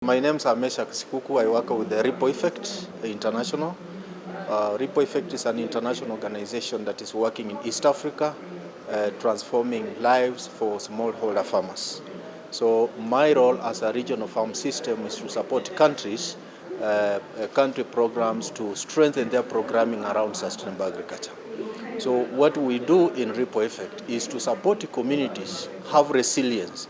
My name is Meshark Sikuku. I work with the Ripple Effect International. Ripple Effect is an international organization that is working in East Africa, transforming lives for smallholder farmers. So my role as a regional farm system is to support countries, country programs to strengthen their programming around sustainable agriculture. So what we do in Ripple Effect is to support the communities, have resilience,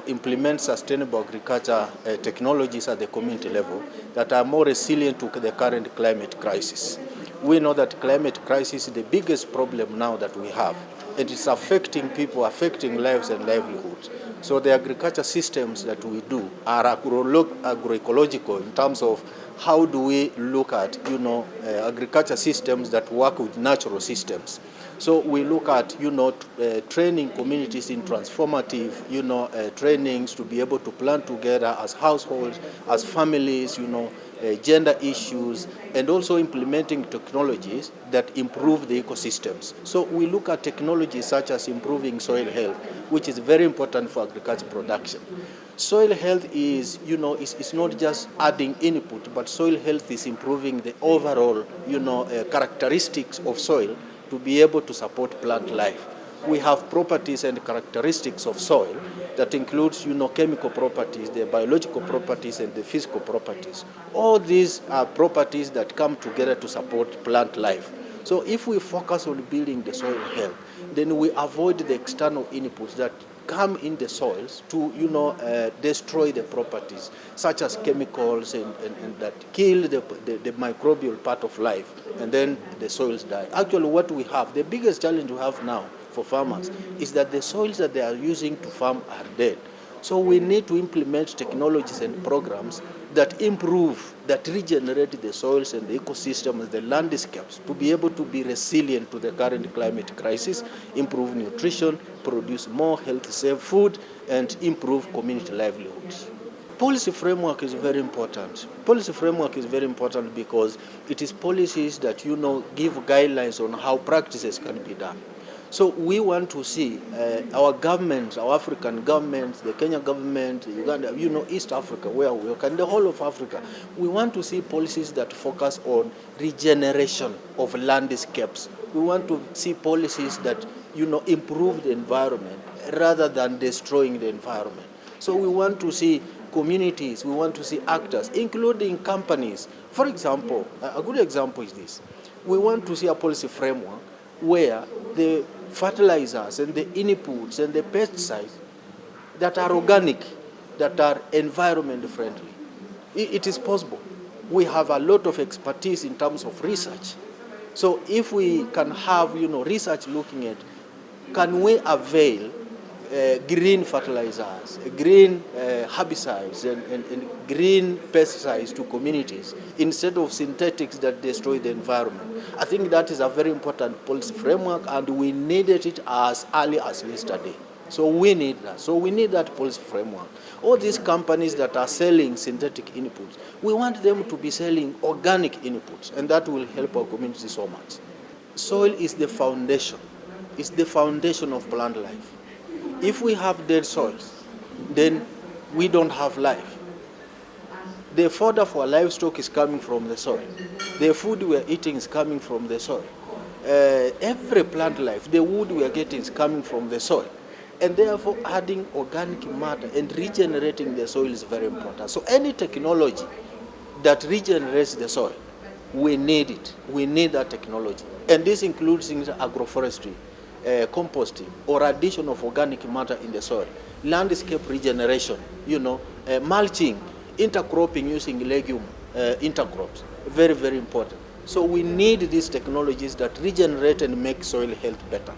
implement sustainable agriculture technologies at the community level that are more resilient to the current climate crisis. We know that climate crisis is the biggest problem now that we have. It is affecting people, affecting lives and livelihoods. So the agriculture systems that we do are agroecological in terms of how do we look at, agriculture systems that work with natural systems. So we look at, training communities in transformative, trainings to be able to plan together as households, as families, gender issues, and also implementing technologies that improve the ecosystems. So we look at technologies such as improving soil health, which is very important for agriculture production. Soil health is, it's not just adding input, but soil health is improving the overall, characteristics of soil to be able to support plant life. We have properties and characteristics of soil that includes, chemical properties, the biological properties, and the physical properties. All these are properties that come together to support plant life. So if we focus on building the soil health, then we avoid the external inputs that come in the soils to, destroy the properties, such as chemicals and that kill the microbial part of life, and then the soils die. Actually, what we have, the biggest challenge we have now for farmers is that the soils that they are using to farm are dead. So we need to implement technologies and programs that improve, that regenerate the soils and the ecosystems, the landscapes, to be able to be resilient to the current climate crisis, improve nutrition, produce more health-safe food, and improve community livelihoods. Policy framework is very important. Policy framework is very important because it is policies that, give guidelines on how practices can be done. So we want to see our governments, our African governments, the Kenya government, Uganda, East Africa, where we work, and the whole of Africa. We want to see policies that focus on regeneration of landscapes. We want to see policies that, improve the environment rather than destroying the environment. So we want to see communities, we want to see actors, including companies. For example, a good example is this. We want to see a policy framework where the fertilizers and the inputs and the pesticides that are organic, that are environment friendly. It is possible. We have a lot of expertise in terms of research. So if we can have, research looking at, can we avail green fertilizers, green herbicides, and green pesticides to communities instead of synthetics that destroy the environment. I think that is a very important policy framework, and we needed it as early as yesterday. So we need that. So we need that policy framework. All these companies that are selling synthetic inputs, we want them to be selling organic inputs, and that will help our community so much. Soil is the foundation. It's the foundation of plant life. If we have dead soils, then we don't have life. The fodder for livestock is coming from the soil. The food we are eating is coming from the soil. Every plant life, the wood we are getting is coming from the soil. And therefore, adding organic matter and regenerating the soil is very important. So any technology that regenerates the soil, we need it. We need that technology. And this includes things like agroforestry, composting, or addition of organic matter in the soil, landscape regeneration, mulching, intercropping using legume intercrops, very, very important. So we need these technologies that regenerate and make soil health better.